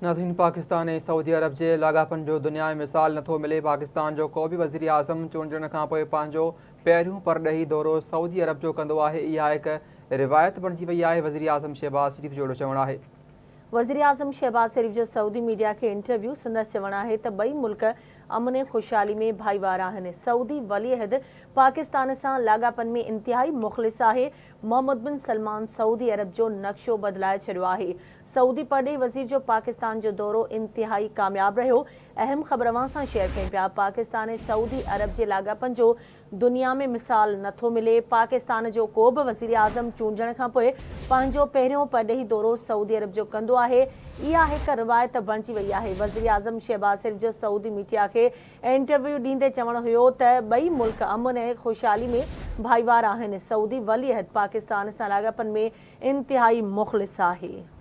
नाज़रीन, पाकिस्तान ऐं सऊदी अरब जे लाॻापन जो दुनिया में मिसाल नथो मिले। पाकिस्तान जो को बि वज़ीर आज़म चूंडण खां पोइ पंहिंजो पहिरियों परॾेही दौरो सऊदी अरब जो कंदो आहे। इहा हिक रिवायत बणिजी वई आहे। वज़ीर आज़म शहबाज़ शरीफ़ जो चवणु आहे। वज़ीर आज़म शहबाज़ शरीफ़ जो सऊदी मीडिया के इंटरव्यू संदसि चवणु आहे त ॿई मुल्क अमन ऐं ख़ुशहाली में भाईवार आहिनि। सऊदी वली अहद पाकिस्तान सां लाॻापन में इंतिहाई मुख़लिस आहे। मोहम्मद बिन सलमान सऊदी अरब जो नक्शो बदिलाए छॾियो आहे। सऊदी परॾेही वज़ीर जो पाकिस्तान जो दौरो इंतिहाई कामयाब रहियो। अहम ख़बर अवां सां शेयर कयूं पिया। पाकिस्तान ऐं सऊदी अरब जे लाॻापन जो दुनिया में मिसाल नथो मिले। पाकिस्तान जो को बि वज़ीर आज़म चूंडण खां पोइ पंहिंजो पहिरियों परॾेही दौरो सऊदी अरब जो कंदो आहे। इहा हिक रिवायत बणिजी वई आहे। वज़ीर आज़म शहबाज़ शरीफ़ जो सऊदी मीडिया खे इंटरव्यू ॾींदे चवणु हुयो त ॿई मुल्क अमन ऐं ख़ुशहाली में भाईवार आहिनि। सऊदी वली अहद पाकिस्तान सां लाॻापन में इंतिहाई मुख़लिस आहे।